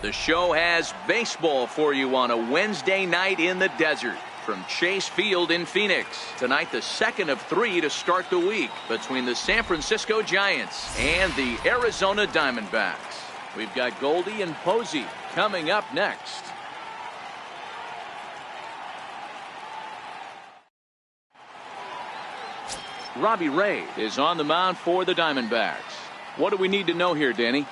The show has baseball for you on a Wednesday night in the desert from Chase Field in Phoenix. Tonight, the second of 3 to start the week between the San Francisco Giants and the Arizona Diamondbacks. We've got Goldie and Posey coming up next. Robbie Ray is on the mound for the Diamondbacks. What do we need to know here, Danny?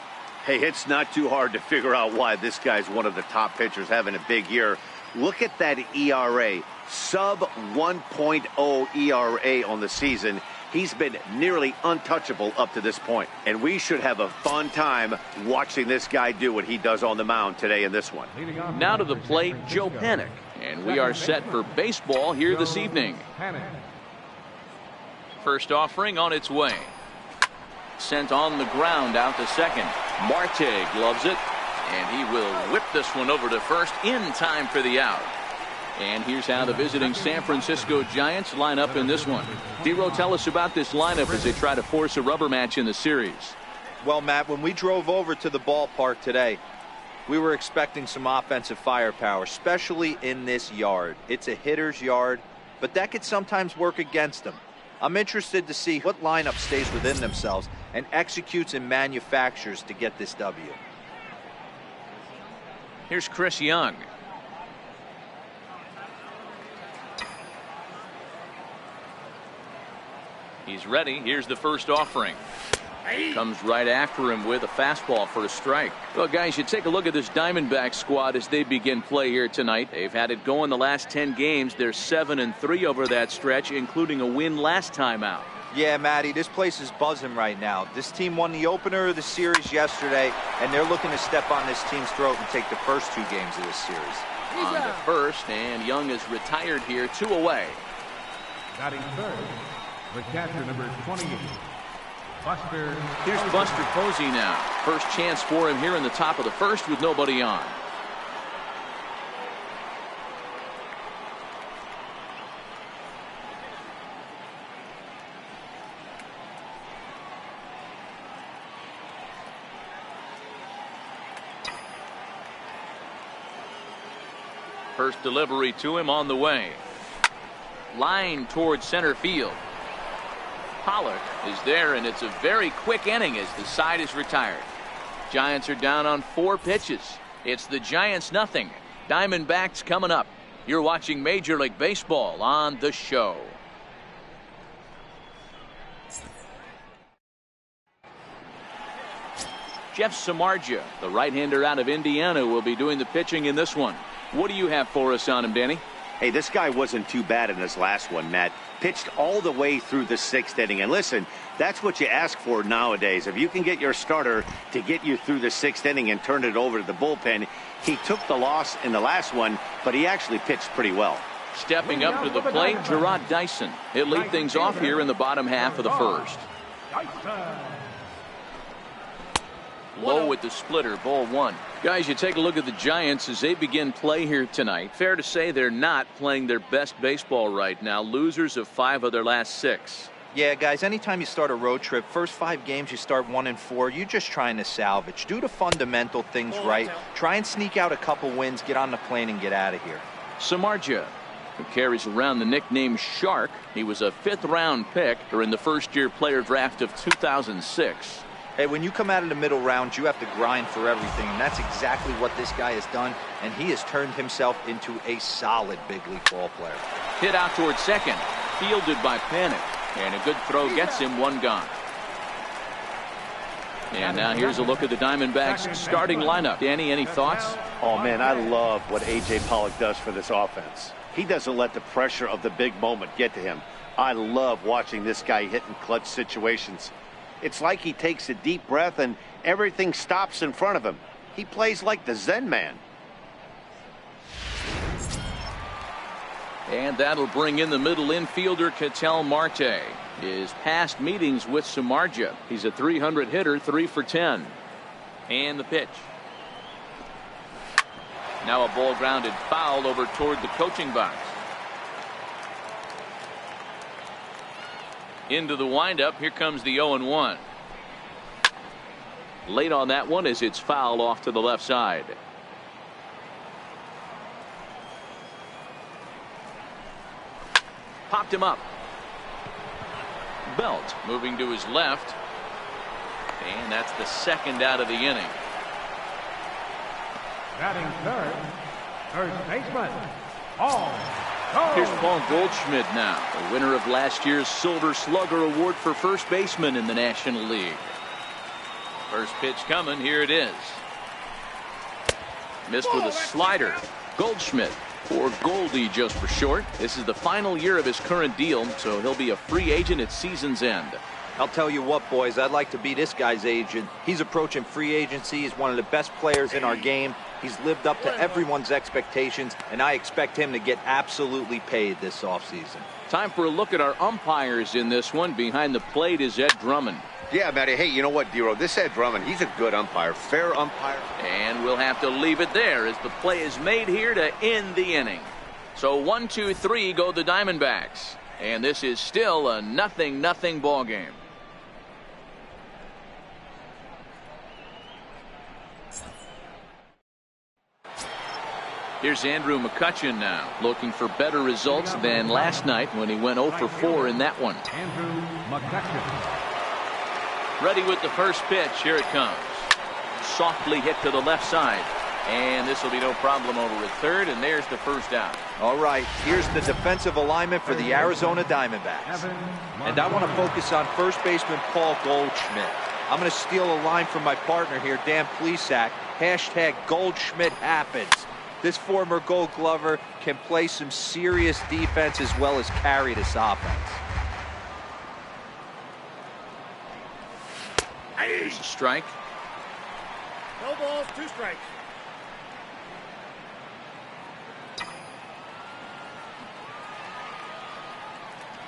Hey, it's not too hard to figure out why this guy's one of the top pitchers having a big year. Look at that ERA, sub 1.0 ERA on the season. He's been nearly untouchable up to this point. And we should have a fun time watching this guy do what he does on the mound today in this one. Now to the plate, Joe Panik. And we are set for baseball here this evening. First offering on its way. Sent on the ground out to second. Marte gloves it, and he will whip this one over to first in time for the out. And here's how the visiting San Francisco Giants line up in this one. Dero, tell us about this lineup as they try to force a rubber match in the series. Well, Matt, when we drove over to the ballpark today, we were expecting some offensive firepower, especially in this yard. It's a hitter's yard, but that could sometimes work against them. I'm interested to see what lineup stays within themselves and executes and manufactures to get this W. Here's Chris Young. He's ready. Here's the first offering. Comes right after him with a fastball for a strike. Well, guys, you take a look at this Diamondback squad as they begin play here tonight. They've had it going the last 10 games. They're 7-3 over that stretch, including a win last time out. Yeah, Matty, this place is buzzing right now. This team won the opener of the series yesterday, and they're looking to step on this team's throat and take the first 2 games of this series. On to first, and Young is retired here, 2 away. Batting third, the catcher number 28. Here's Buster Posey now. First chance for him here in the top of the first with nobody on. First delivery to him on the way. Line towards center field. Pollock is there, and it's a very quick inning as the side is retired. Giants are down on 4 pitches. It's the Giants nothing. Diamondbacks coming up. You're watching Major League Baseball on the show. Jeff Samardzija, the right-hander out of Indiana, will be doing the pitching in this one. What do you have for us on him, Danny? Hey, this guy wasn't too bad in his last one, Matt. Pitched all the way through the 6th inning. And listen, that's what you ask for nowadays. If you can get your starter to get you through the 6th inning and turn it over to the bullpen. He took the loss in the last one, but he actually pitched pretty well. Stepping up to the plate, Gerard Dyson. He'll lead things off here in the bottom half of the first. Low with the splitter, ball 1. Guys, you take a look at the Giants as they begin play here tonight. Fair to say they're not playing their best baseball right now. Losers of 5 of their last 6. Yeah, guys, anytime you start a road trip, first 5 games you start 1-4, you're just trying to salvage. Do the fundamental things right. Try and sneak out a couple wins, get on the plane, and get out of here. Samardzija, who carries around the nickname Shark. He was a 5th-round pick during the first-year player draft of 2006. Hey, when you come out of the middle rounds, you have to grind for everything, and that's exactly what this guy has done, and he has turned himself into a solid big league ball player. Hit out towards second, fielded by Panik, and a good throw gets him 1 gone. And now here's a look at the Diamondbacks starting lineup. Danny, any thoughts? Oh, man, I love what A.J. Pollock does for this offense. He doesn't let the pressure of the big moment get to him. I love watching this guy hit in clutch situations. It's like he takes a deep breath and everything stops in front of him. He plays like the Zen man. And that'll bring in the middle infielder, Ketel Marte. His past meetings with Samardzija. He's a .300 hitter, 3 for 10. And the pitch. Now a ball grounded foul over toward the coaching box. Into the windup. Here comes the 0-1. Late on that one as it's fouled off to the left side. Popped him up. Belt moving to his left. And that's the second out of the inning. Batting third, first baseman, Paul. Here's Paul Goldschmidt now, the winner of last year's Silver Slugger Award for first baseman in the National League. First pitch coming. Here it is. Missed with a slider. Goldschmidt, or Goldie just for short. This is the final year of his current deal, so he'll be a free agent at season's end. I'll tell you what, boys, I'd like to be this guy's agent. He's approaching free agency. He's one of the best players in our game. He's lived up to everyone's expectations, and I expect him to get absolutely paid this offseason. Time for a look at our umpires in this one. Behind the plate is Ed Drummond. Yeah, Matty. Hey, you know what, Dero? This Ed Drummond, he's a good umpire, fair umpire. And we'll have to leave it there as the play is made here to end the inning. So 1-2-3 go the Diamondbacks. And this is still a 0-0 ball game. Here's Andrew McCutchen now, looking for better results than last night when he went 0 for 4 in that one. Andrew McCutchen. Ready with the first pitch. Here it comes. Softly hit to the left side. And this will be no problem over at third, and there's the first out. All right, here's the defensive alignment for the Arizona Diamondbacks. And I want to focus on first baseman Paul Goldschmidt. I'm going to steal a line from my partner here, Dan Plesac. Hashtag Goldschmidt happens. This former Gold Glover can play some serious defense as well as carry this offense. Here's a strike. No balls, 2 strikes.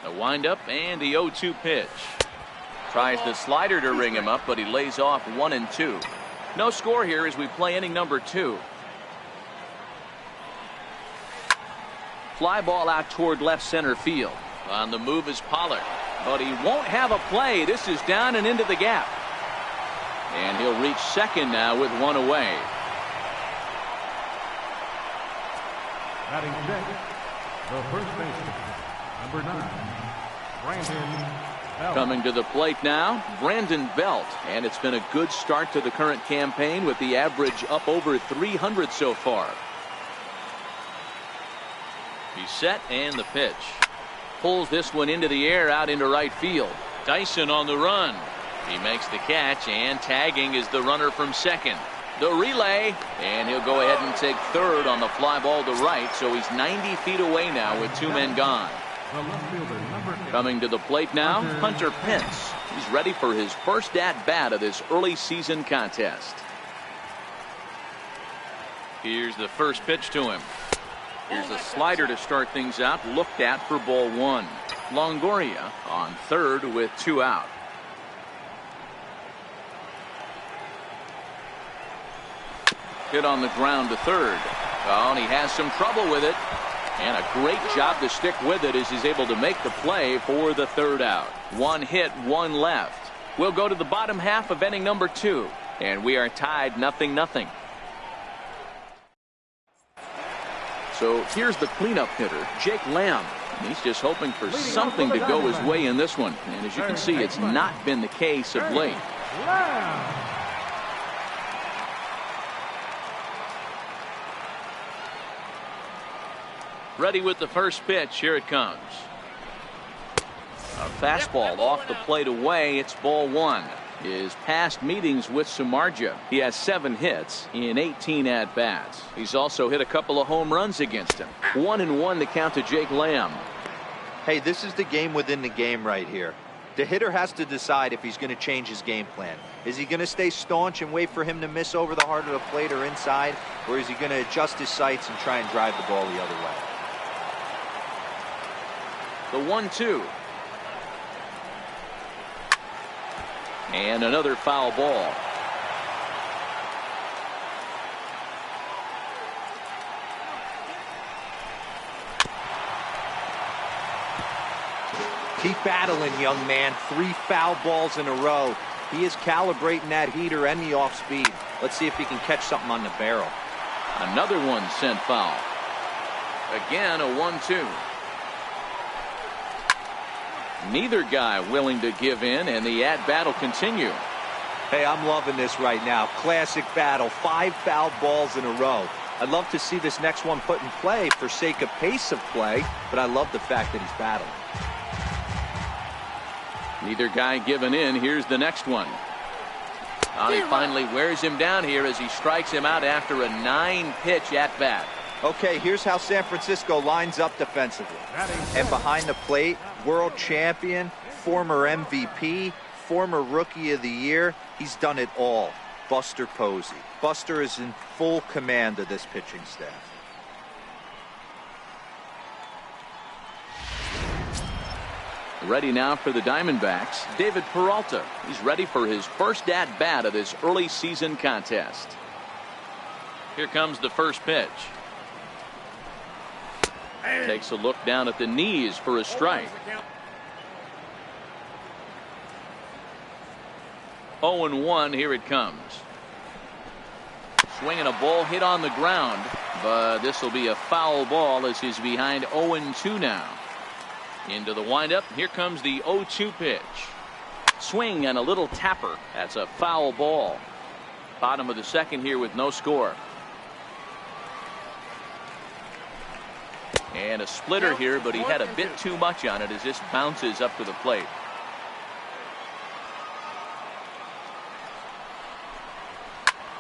A windup and the 0-2 pitch. Tries the slider to ring him up, but he lays off 1-2. No score here as we play inning number 2. Fly ball out toward left center field. On the move is Pollard, but he won't have a play. This is down and into the gap. And he'll reach second now with 1 away. Batting sixth, the first baseman, number 9, Brandon Belt. Coming to the plate now, Brandon Belt. And it's been a good start to the current campaign with the average up over 300 so far. He's set and the pitch. Pulls this one into the air out into right field. Dyson on the run. He makes the catch, and tagging is the runner from second. The relay, and he'll go ahead and take third on the fly ball to right, so he's 90 feet away now with 2 men gone. The left fielder, number 8. Coming to the plate now, Hunter Pence. He's ready for his first at-bat of this early season contest. Here's the first pitch to him. Here's a slider to start things out, looked at for ball 1. Longoria on third with 2 out. Hit on the ground to third. Oh, and he has some trouble with it. And a great job to stick with it as he's able to make the play for the third out. 1 hit, 1 left. We'll go to the bottom half of inning number 2. And we are tied 0-0. So here's the cleanup hitter, Jake Lamb. He's just hoping for something to go his way in this one. And as you can see, it's not been the case of late. Ready with the first pitch. Here it comes. A fastball off the plate away. It's ball 1. His past meetings with Samardzija, he has 7 hits in 18 at-bats. He's also hit a couple of home runs against him. 1-1 to count to Jake Lamb. Hey, this is the game within the game right here. The hitter has to decide if he's going to change his game plan. Is he going to stay staunch and wait for him to miss over the heart of the plate or inside? Or is he going to adjust his sights and try and drive the ball the other way? The 1-2. And another foul ball. Keep battling, young man. 3 foul balls in a row. He is calibrating that heater and the off speed. Let's see if he can catch something on the barrel. Another one sent foul. Again, a 1-2. Neither guy willing to give in, and the at-bat will continue. Hey, I'm loving this right now. Classic battle. 5 foul balls in a row. I'd love to see this next one put in play for sake of pace of play, but I love the fact that he's battling. Neither guy giving in. Here's the next one. He finally wears him down here as he strikes him out after a 9-pitch at-bat. Okay, here's how San Francisco lines up defensively. And behind the plate, world champion, former MVP, former Rookie of the Year. He's done it all. Buster Posey. Buster is in full command of this pitching staff. Ready now for the Diamondbacks, David Peralta. He's ready for his first at-bat of this early season contest. Here comes the first pitch. Takes a look down at the knees for a strike. 0-1, here it comes. Swinging a ball hit on the ground, but this will be a foul ball as he's behind 0-2 now. Into the windup. Here comes the 0-2 pitch. Swing and a little tapper. That's a foul ball. Bottom of the second here with no score. And a splitter here, but he had a bit too much on it as this bounces up to the plate.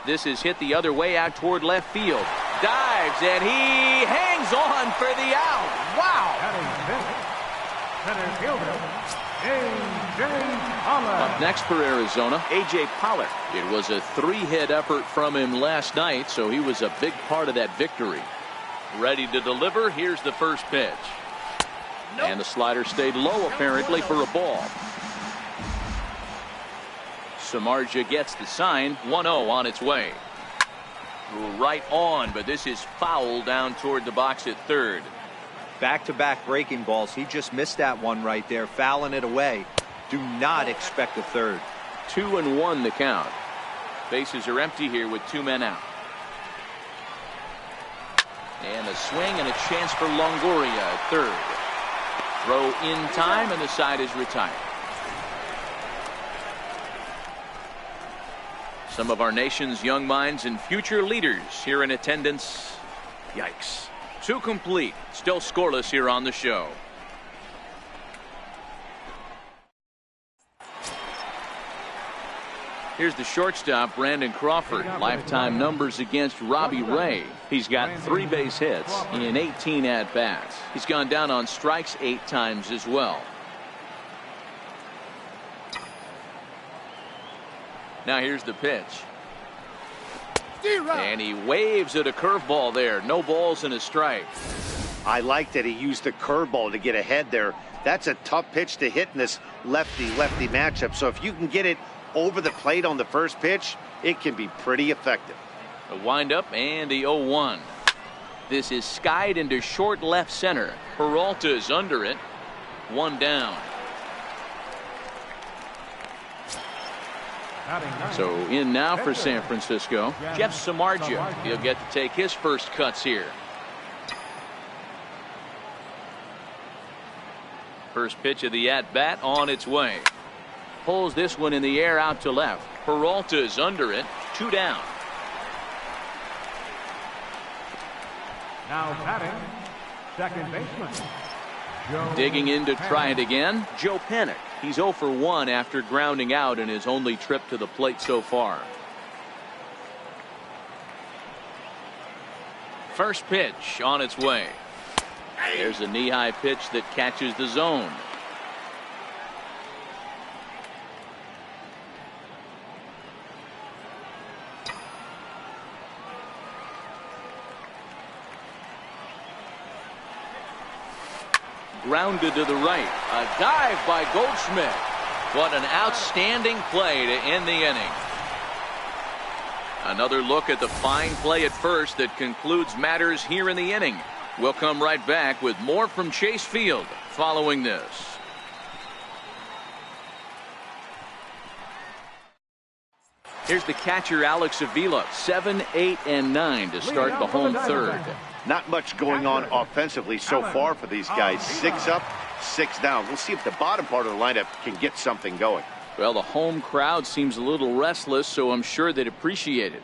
This is hit the other way out toward left field. Dives and he hangs on for the out. Wow. Center fielder, A.J. Pollard. Up next for Arizona, A.J. Pollard. It was a 3-hit effort from him last night, so he was a big part of that victory. Ready to deliver. Here's the first pitch. And the slider stayed low apparently for a ball. Samardzija gets the sign. 1-0 on its way. Right on, but this is foul down toward the box at third. Back-to-back breaking balls. He just missed that one right there, fouling it away. Do not expect a third. 2-1 the count. Bases are empty here with 2 men out. And a swing and a chance for Longoria at third. Throw in time and the side is retired. Some of our nation's young minds and future leaders here in attendance. Yikes. 2 complete. Still scoreless here on the show. Here's the shortstop, Brandon Crawford. Lifetime numbers against Robbie Ray. He's got 3 base hits in 18 at-bats. He's gone down on strikes 8 times as well. Now here's the pitch. And he waves at a curveball there. No balls and a strike. I like that he used the curveball to get ahead there. That's a tough pitch to hit in this lefty-lefty matchup. So if you can get it over the plate on the first pitch, it can be pretty effective. A windup and the 0-1. This is skied into short left center. Peralta is under it. 1 down. So in now for San Francisco, Jeff Samardzija. He'll get to take his first cuts here. First pitch of the at-bat on its way. Pulls this one in the air out to left. Peralta is under it. 2 down. Now batting, second baseman. Digging in to try it again, Joe Panik. He's 0 for 1 after grounding out in his only trip to the plate so far. First pitch on its way. There's a knee-high pitch that catches the zone. Grounded to the right. A dive by Goldschmidt. What an outstanding play to end the inning. Another look at the fine play at first that concludes matters here in the inning. We'll come right back with more from Chase Field following this. Here's the catcher, Alex Avila. 7, 8, and 9 to start the home third. Not much going on offensively so far for these guys. 6 up, 6 down. We'll see if the bottom part of the lineup can get something going. Well, the home crowd seems a little restless, so I'm sure they'd appreciate it.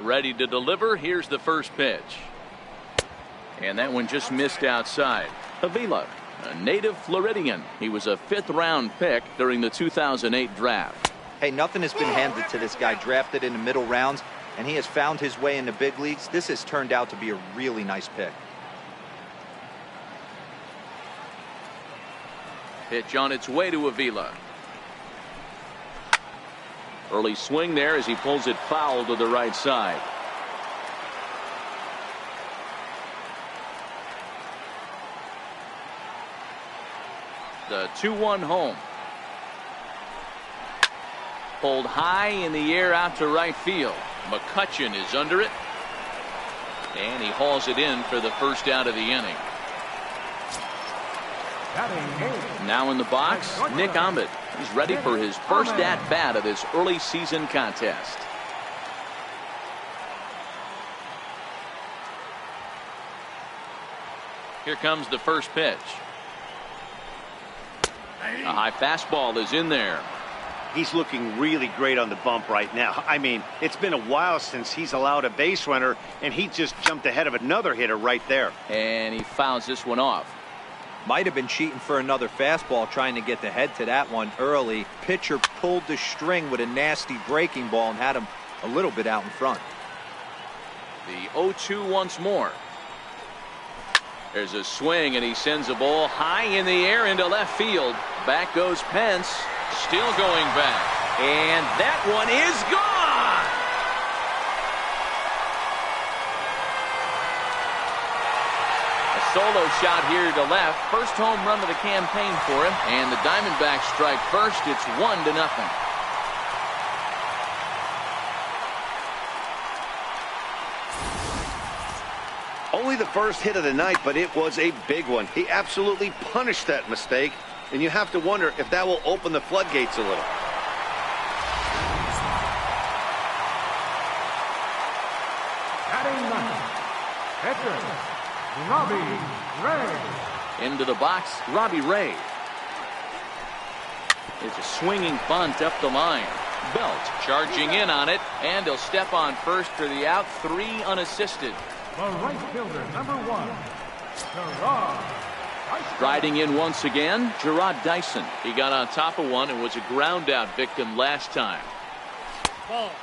Ready to deliver. Here's the first pitch. And that one just missed outside. Avila, a native Floridian. He was a 5th-round pick during the 2008 draft. Hey, nothing has been handed to this guy. Drafted in the middle rounds, and he has found his way in the big leagues. This has turned out to be a really nice pick. Pitch on its way to Avila. Early swing there as he pulls it foul to the right side. The 2-1 home. Pulled high in the air out to right field. McCutchen is under it. And he hauls it in for the first out of the inning. Now in the box, Nick Ahmed. He's ready for his first at-bat of this early season contest. Here comes the first pitch. A high fastball is in there. He's looking really great on the bump right now. I mean, it's been a while since he's allowed a base runner, and he just jumped ahead of another hitter right there. And he fouls this one off. Might have been cheating for another fastball, trying to get the head to that one early. Pitcher pulled the string with a nasty breaking ball and had him a little bit out in front. The 0-2 once more. There's a swing, and he sends a ball high in the air into left field. Back goes Pence, still going back. And that one is gone! A solo shot here to left. First home run of the campaign for him. And the Diamondbacks strike first. It's 1-0. Only the first hit of the night, but it was a big one. He absolutely punished that mistake, and you have to wonder if that will open the floodgates a little. Batting ninth, pitcher, Robbie Ray. Into the box, Robbie Ray. It's a swinging bunt up the line. Belt charging in on it, and he'll step on first for the out. 3 unassisted. The right fielder, number 1, Gerard Dyson. Riding in once again, Gerard Dyson. He got on top of one and was a ground out victim last time.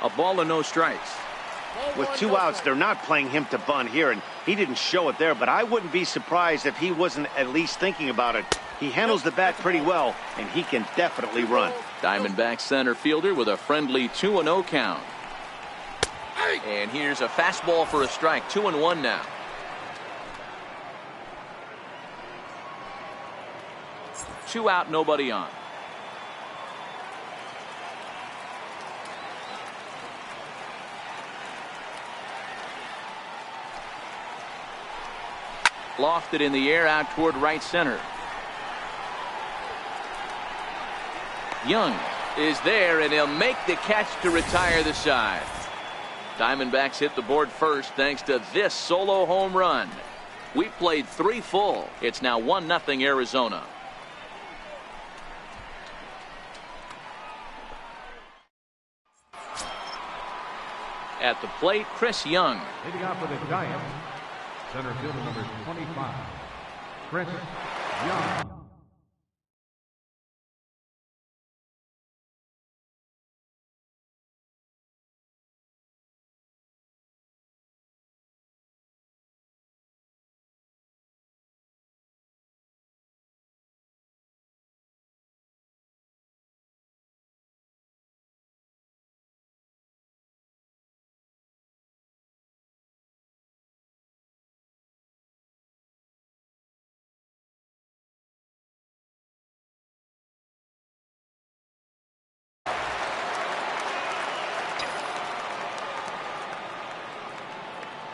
A ball and no strikes. With 2 outs, they're not playing him to bunt here, and he didn't show it there, but I wouldn't be surprised if he wasn't at least thinking about it. He handles the bat pretty well, and he can definitely run. Diamondback center fielder with a friendly 2-0 count. And here's a fastball for a strike. 2-1 now. Two out, nobody on. Lofted in the air out toward right center. Young is there, and he'll make the catch to retire the side. Diamondbacks hit the board first thanks to this solo home run. We played 3 full. It's now 1-0 Arizona. At the plate, Chris Young. Leading off for the Giants, center fielder number 25, Chris Young.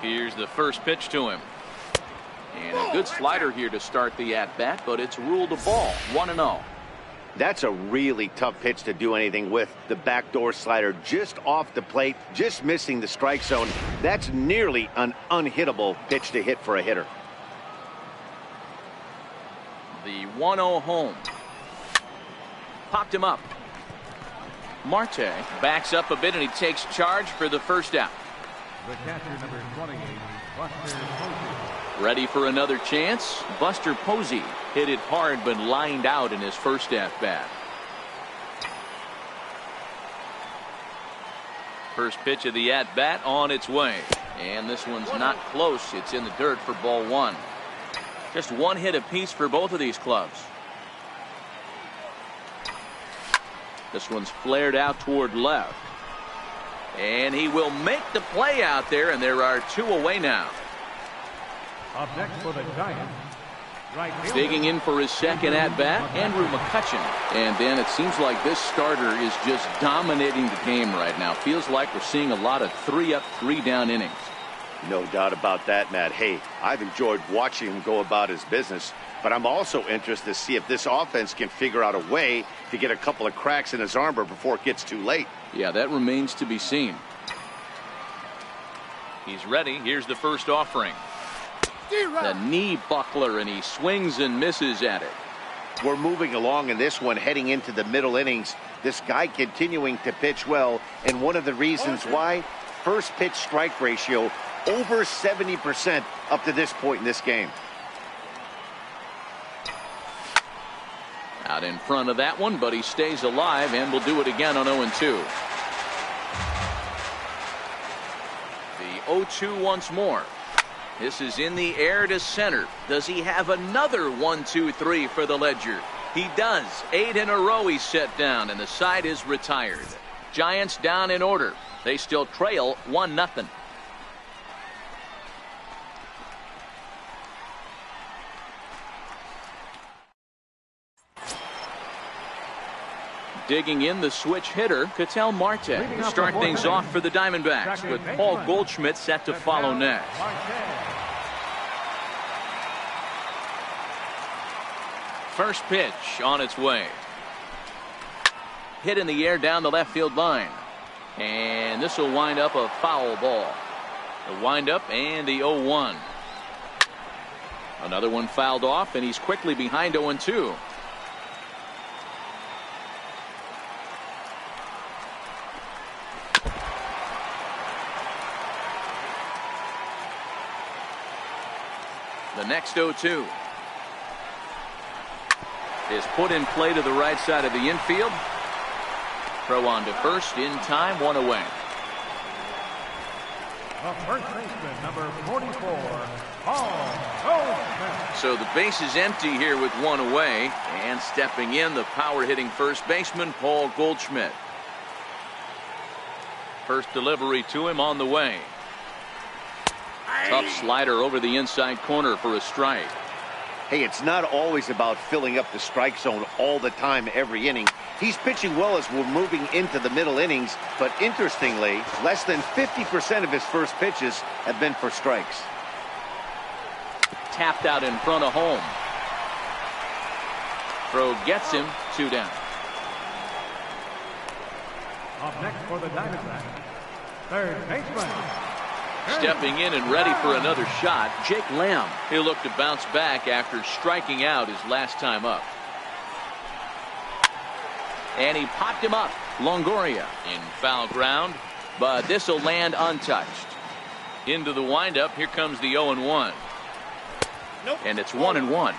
Here's the first pitch to him. And a good slider here to start the at-bat, but it's ruled a ball, 1-0. That's a really tough pitch to do anything with. The backdoor slider just off the plate, just missing the strike zone. That's nearly an unhittable pitch to hit for a hitter. The 1-0 home. Popped him up. Marte backs up a bit and he takes charge for the first out. The catcher, number 28, Buster Posey. Ready for another chance. Buster Posey hit it hard but lined out in his first at-bat. First pitch of the at-bat on its way. And this one's not close. It's in the dirt for ball one. Just one hit apiece for both of these clubs. This one's flared out toward left. And he will make the play out there, and there are two away now. Up next for the Giants, right fielder. Digging in for his second at-bat, Andrew McCutchen. And Dan, it seems like this starter is just dominating the game right now. Feels like we're seeing a lot of 3-up, 3-down innings. No doubt about that, Matt. Hey, I've enjoyed watching him go about his business, but I'm also interested to see if this offense can figure out a way to get a couple of cracks in his armor before it gets too late. Yeah, that remains to be seen. He's ready. Here's the first offering. The knee buckler, and he swings and misses at it. We're moving along in this one, heading into the middle innings. This guy continuing to pitch well, and one of the reasons why, first pitch strike ratio over 70% up to this point in this game. Out in front of that one, but he stays alive and will do it again on 0-2. The 0-2 once more. This is in the air to center. Does he have another 1-2-3 for the ledger? He does. 8 in a row he's set down, and the side is retired. Giants down in order. They still trail 1-0. Digging in, the switch hitter, Ketel Marte. Start things off for the Diamondbacks, with Paul Goldschmidt set to follow next. First pitch on its way. Hit in the air down the left field line. And this will wind up a foul ball. The windup and the 0-1. Another one fouled off, and he's quickly behind 0-2. The next 0-2 is put in play to the right side of the infield. Throw on to first in time, one away. The first baseman, number 44, Paul Goldschmidt. So the base is empty here with one away, and stepping in, the power-hitting first baseman, Paul Goldschmidt. First delivery to him on the way. Tough slider over the inside corner for a strike. Hey, it's not always about filling up the strike zone all the time every inning. He's pitching well as we're moving into the middle innings, but interestingly, less than 50% of his first pitches have been for strikes. Tapped out in front of home. Throw gets him, 2 down. Up next for the Diamondbacks, third baseman. Stepping in and ready for another shot, Jake Lamb. He'll look to bounce back after striking out his last time up. And he popped him up. Longoria in foul ground, but this will land untouched. Into the windup, here comes the 0-1. Nope. And it's 1-1.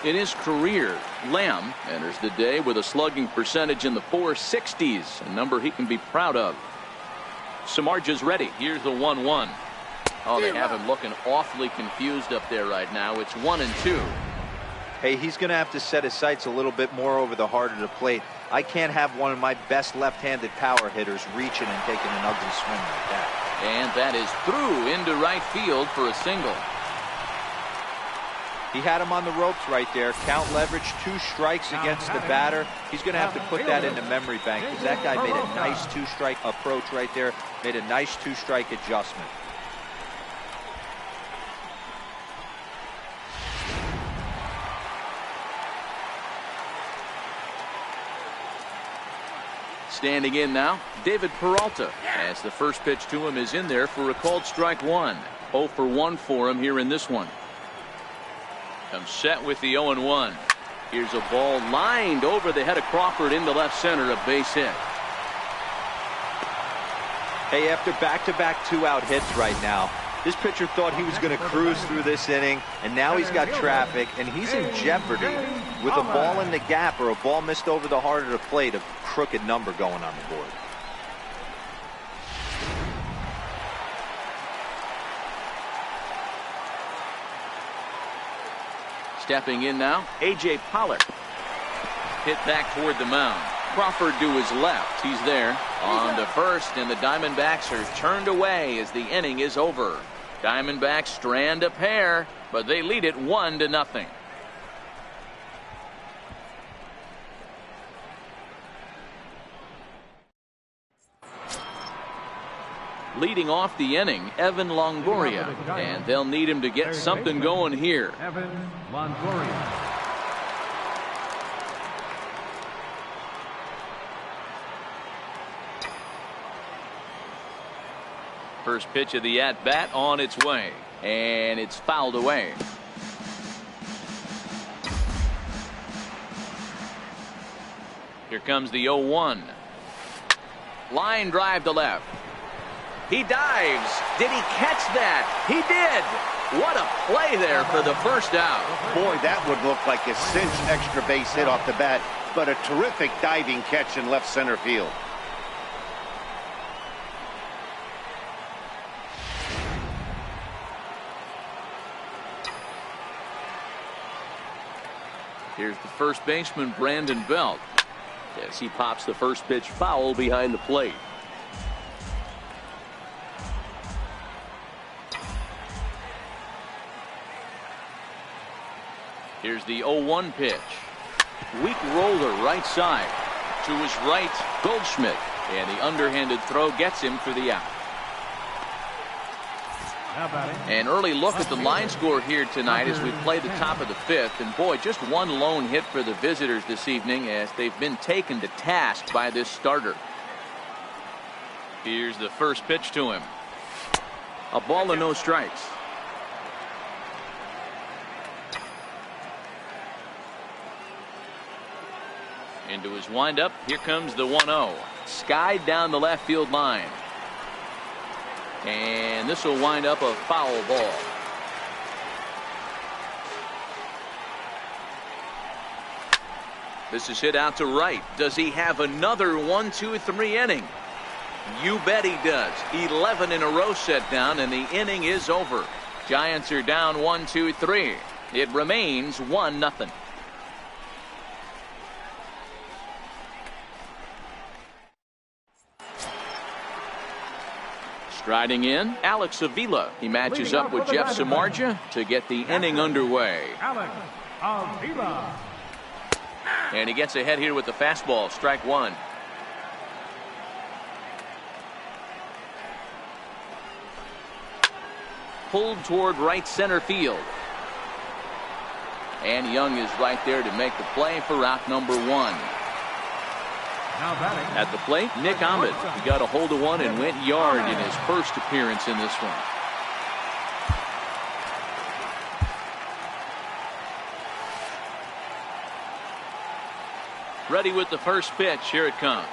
In his career, Lamb enters the day with a slugging percentage in the 460s, a number he can be proud of. Samardzija's ready. Here's the 1-1. Oh, they have him looking awfully confused up there right now. It's 1-2. Hey, he's going to have to set his sights a little bit more over the heart of the plate. I can't have one of my best left-handed power hitters reaching and taking an ugly swing like that. And that is through into right field for a single. He had him on the ropes right there. Count leverage, 2 strikes against the batter. He's going to have to put that in the memory bank, because that guy made a nice 2-strike approach right there. Made a nice 2-strike adjustment. Standing in now, David Peralta, as the first pitch to him is in there for a called strike one. 0 for 1 for him here in this one. Comes set with the 0-1. Here's a ball lined over the head of Crawford into left center, a base hit. Hey, after back-to-back 2-out hits right now, this pitcher thought he was going to cruise through this inning, and now he's got traffic, and he's in jeopardy with a ball in the gap or a ball missed over the heart of the plate, a crooked number going on the board. Stepping in now, A.J. Pollock. Hit back toward the mound. Crawford to his left. He's there on to first, and the Diamondbacks are turned away as the inning is over. Diamondbacks strand a pair, but they lead it 1-0. Leading off the inning, Evan Longoria, and they'll need him to get something going here. Evan Longoria. First pitch of the at-bat on its way, and it's fouled away. Here comes the 0-1. Line drive to left. He dives. Did he catch that? He did. What a play there for the first out. Boy, that would look like a cinch extra base hit off the bat, but a terrific diving catch in left center field. Here's the first baseman, Brandon Belt, as he pops the first pitch foul behind the plate. Here's the 0-1 pitch. Weak roller right side. To his right, Goldschmidt. And the underhanded throw gets him for the out. An early look at the line score here tonight as we play the top of the fifth. And boy, just one lone hit for the visitors this evening as they've been taken to task by this starter. Here's the first pitch to him. A ball and no strikes. Into his windup. Here comes the 1-0. Skied down the left field line. And this will wind up a foul ball. This is hit out to right. Does he have another 1-2-3 inning? You bet he does. 11 in a row set down, and the inning is over. Giants are down 1-2-3. It remains 1-0. Striding in, Alex Avila. He matches up with Jeff Samardzija to get the inning underway. Alex Avila. And he gets ahead here with the fastball. Strike one. Pulled toward right center field. And Young is right there to make the play for out number one. At the plate, Nick Ahmed. He got a hold of one and went yard in his first appearance in this one. Ready with the first pitch. Here it comes.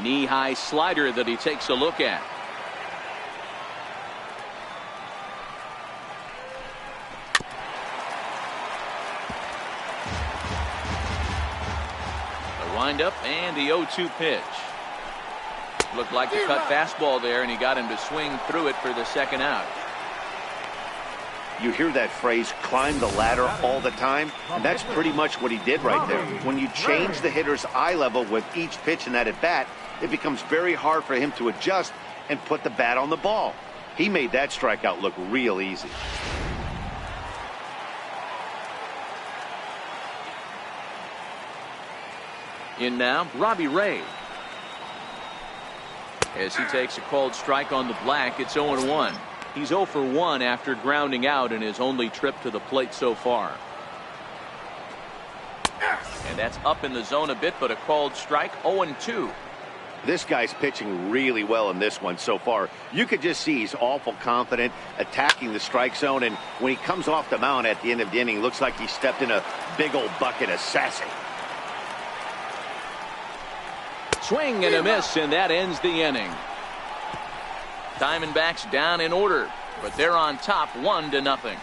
Knee-high slider that he takes a look at. Wind-up and the 0-2 pitch. Looked like the cut fastball there, and he got him to swing through it for the second out. You hear that phrase, climb the ladder, all the time, and that's pretty much what he did right there. When you change the hitter's eye level with each pitch in that at-bat, it becomes very hard for him to adjust and put the bat on the ball. He made that strikeout look real easy. In now, Robbie Ray. As he takes a called strike on the black, it's 0-1. He's 0 for 1 after grounding out in his only trip to the plate so far. And That's up in the zone a bit, but a called strike. 0-2. This guy's pitching really well in this one so far. You could just see he's awful confident attacking the strike zone, and when he comes off the mound at the end of the inning, looks like he stepped in a big old bucket of sassy. Swing and a miss, and that ends the inning. Diamondbacks down in order, but they're on top 1-0.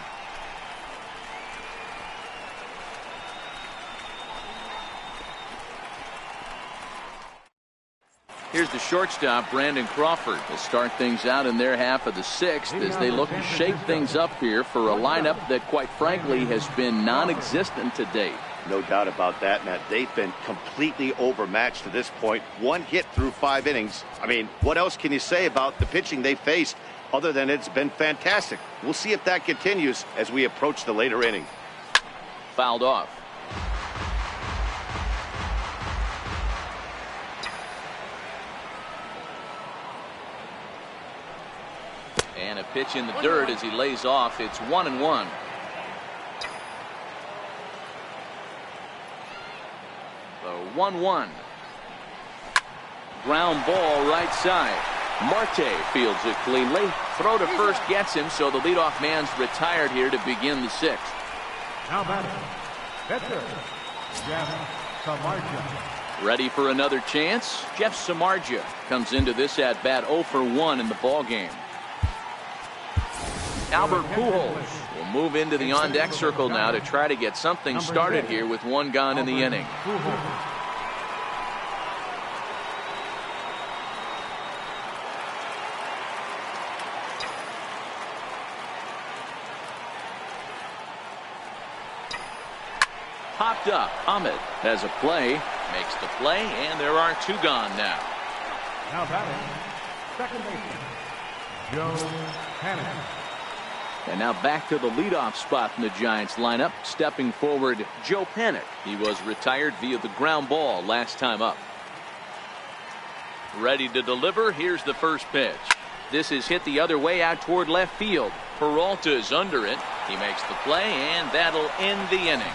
Here's the shortstop, Brandon Crawford, to start things out in their half of the sixth as they look to shake things up here for a lineup that, quite frankly, has been non-existent to date. No doubt about that, Matt. They've been completely overmatched to this point. 1 hit through 5 innings. I mean, what else can you say about the pitching they faced other than it's been fantastic? We'll see if that continues as we approach the later inning. Fouled off. And a pitch in the dirt as he lays off. It's 1-1. The 1-1. Ground ball right side. Marte fields it cleanly. Throw to first gets him, so the leadoff man's retired here to begin the sixth. Now batting, pitcher, Jeff Samardzija. Ready for another chance? Jeff Samardzija comes into this at bat 0 for 1 in the ball game. Albert Pujols will move into the on-deck circle now to try to get something started here with 1 gone in the inning. Popped up. Ahmed has a play, makes the play, and there are 2 gone now. Now batting, second baseman, Joe Hannon. And now back to the leadoff spot in the Giants lineup. Stepping forward, Joe Panik. He was retired via the ground ball last time up. Ready to deliver. Here's the first pitch. This is hit the other way out toward left field. Peralta's under it. He makes the play, and that'll end the inning.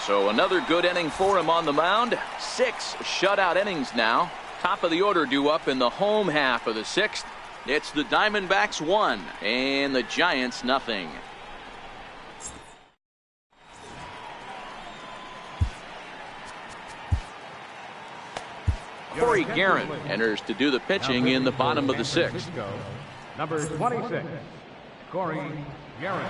So another good inning for him on the mound. 6 shutout innings now. Top of the order due up in the home half of the 6th. It's the Diamondbacks 1 and the Giants nothing. Corey Guerin enters to do the pitching in the bottom of the 6th. Number 26, Corey Guerin.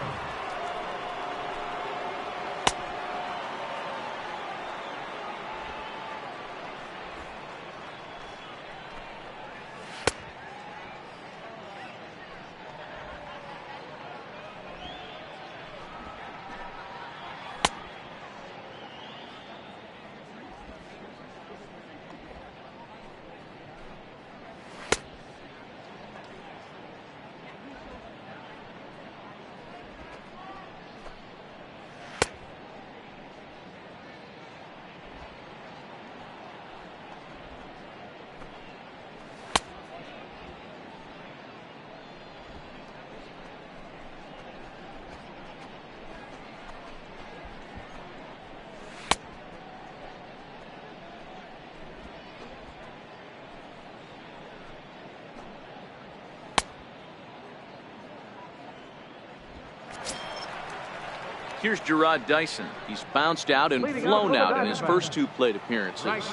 Here's Gerard Dyson. He's bounced out and flown out in his first 2 plate appearances.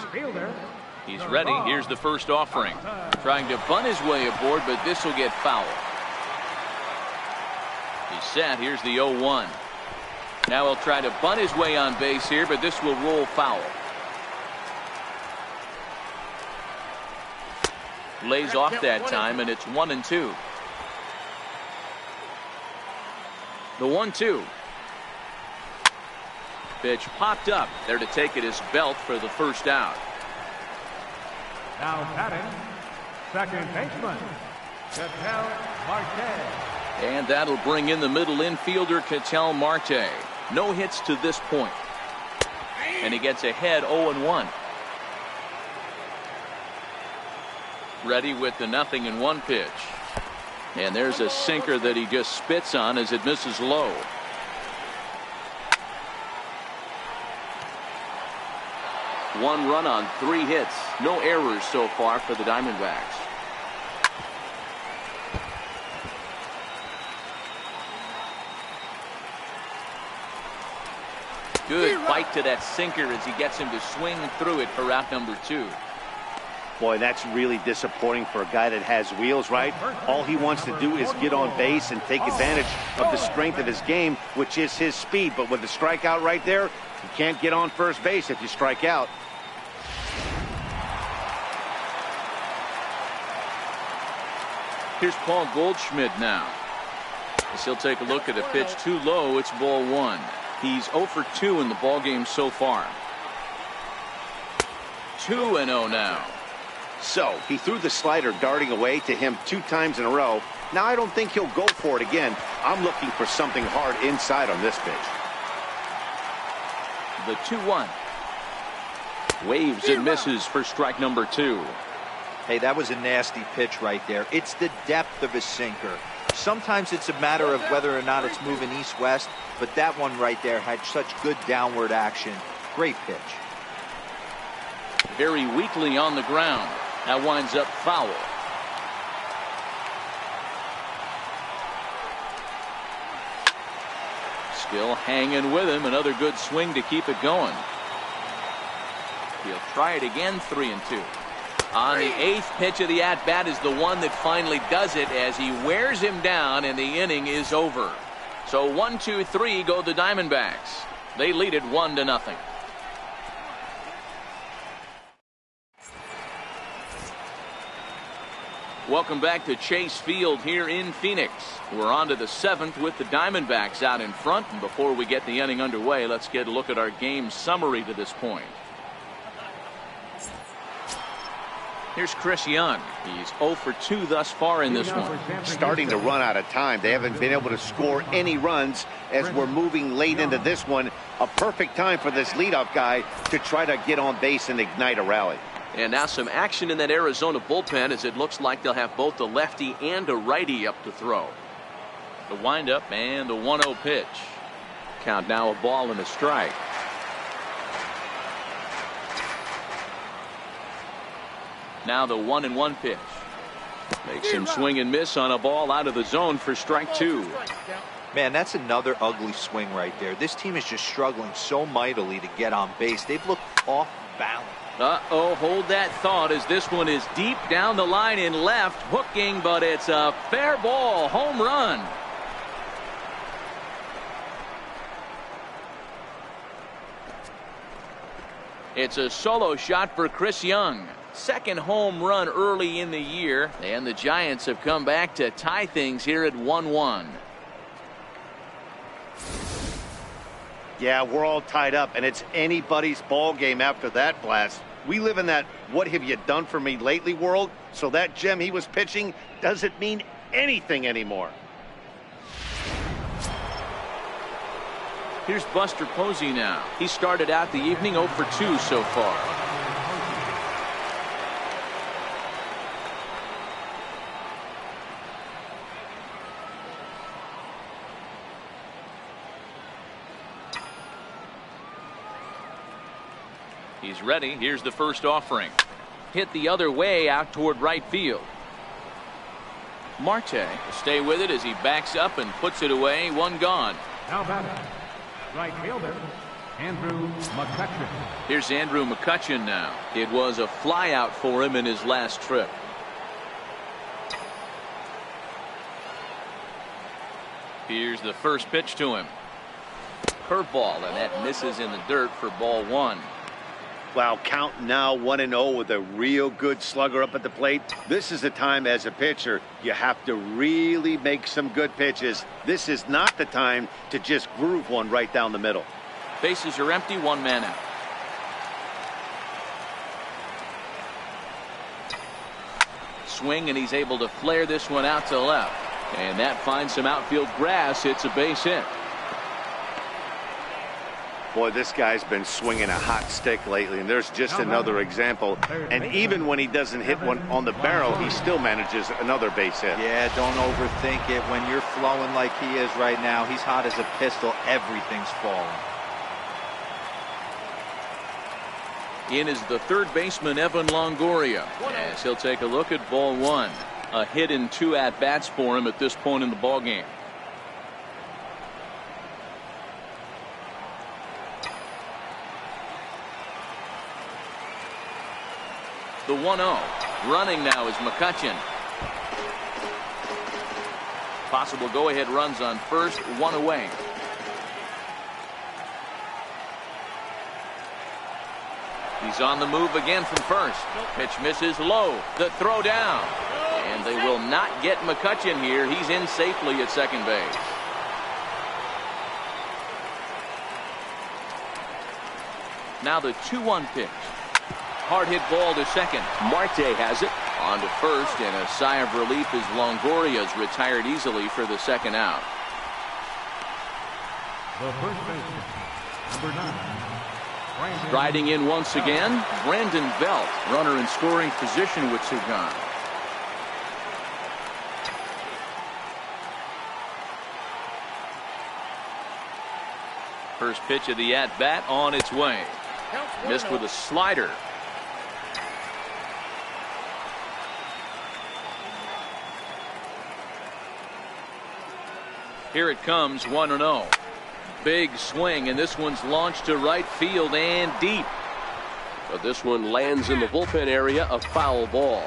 He's ready. Here's the first offering. Trying to bunt his way aboard, but this will get foul. He's set. Here's the 0-1. Now he'll try to bunt his way on base here, but this will roll foul. Lays off that time, and it's 1-2. The 1-2. Pitch popped up. There to take it is Belt for the first out. Now batting, second baseman, Ketel Marte. And that'll bring in the middle infielder, Ketel Marte. No hits to this point. And he gets ahead 0-1. Ready with the 0-1 pitch. And there's a sinker that he just spits on as it misses low. 1 run on 3 hits. No errors so far for the Diamondbacks. Good bite to that sinker as he gets him to swing through it for out number 2. Boy, that's really disappointing for a guy that has wheels, right? All he wants to do is get on base and take advantage of the strength of his game, which is his speed. But with the strikeout right there, you can't get on first base if you strike out. Here's Paul Goldschmidt now. As he'll take a look at a pitch too low. It's ball 1. He's 0 for 2 in the ballgame so far. 2-0 now. So he threw the slider darting away to him 2 times in a row. Now I don't think he'll go for it again. I'm looking for something hard inside on this pitch. The 2-1. Waves and misses for strike number 2. Hey, that was a nasty pitch right there. It's the depth of his sinker. Sometimes it's a matter of whether or not it's moving east-west, but that one right there had such good downward action. Great pitch. Very weakly on the ground. That winds up foul. Still hanging with him. Another good swing to keep it going. He'll try it again. 3-2. On the 8th pitch of the at-bat is the one that finally does it as he wears him down and the inning is over. So 1-2-3 go the Diamondbacks. They lead it 1-0. Welcome back to Chase Field here in Phoenix. We're on to the 7th with the Diamondbacks out in front. And before we get the inning underway, let's get a look at our game summary to this point. Here's Chris Young. He's 0 for 2 thus far in this one. Starting to run out of time. They haven't been able to score any runs as we're moving late into this one. A perfect time for this leadoff guy to try to get on base and ignite a rally. And now some action in that Arizona bullpen as it looks like they'll have both a lefty and a righty up to throw. The windup and the 1-0 pitch. Count now a ball and a strike. Now the 1-1 pitch. Makes him swing and miss on a ball out of the zone for strike 2. Man, that's another ugly swing right there. This team is just struggling so mightily to get on base. They've looked off balance. Uh-oh, hold that thought as this one is deep down the line in left, hooking, but it's a fair ball, home run. It's a solo shot for Chris Young. Second home run early in the year, and the Giants have come back to tie things here at 1-1. Yeah, we're all tied up, and it's anybody's ball game after that blast. We live in that "what have you done for me lately" world, so that gem he was pitching doesn't mean anything anymore. Here's Buster Posey now. He started out the evening 0 for 2 so far. He's ready. Here's the first offering. Hit the other way out toward right field. Marte will stay with it as he backs up and puts it away. One gone. Now batting, right fielder, Andrew McCutchen. Here's Andrew McCutchen now. It was a flyout for him in his last trip. Here's the first pitch to him. Curveball, and that misses in the dirt for ball 1. Wow, count now 1-0 with a real good slugger up at the plate. This is the time as a pitcher you have to really make some good pitches. This is not the time to just groove one right down the middle. Bases are empty, 1 man out. Swing, and he's able to flare this one out to left. And that finds some outfield grass. It's a base hit. Boy, this guy's been swinging a hot stick lately, and there's just another example. And even when he doesn't hit one on the barrel, he still manages another base hit. Yeah, don't overthink it. When you're flowing like he is right now, he's hot as a pistol. Everything's falling. In is the third baseman, Evan Longoria, as he'll take a look at ball one. A hit in 2 at-bats for him at this point in the ballgame. The 1-0. Running now is McCutchen. Possible go-ahead runs on first, 1 away. He's on the move again from first. Pitch misses low. The throw down. And they will not get McCutchen here. He's in safely at second base. Now the 2-1 pitch. Hard hit ball to second. Marte has it. On to first, and a sigh of relief as Longoria's retired easily for the second out. The first baseman, number 9. Riding in once again, Brandon Belt, runner in scoring position with 2 gone. First pitch of the at-bat on its way. Missed with a slider. Here it comes, 1-0. Big swing, and this one's launched to right field and deep. But this one lands in the bullpen area, a foul ball.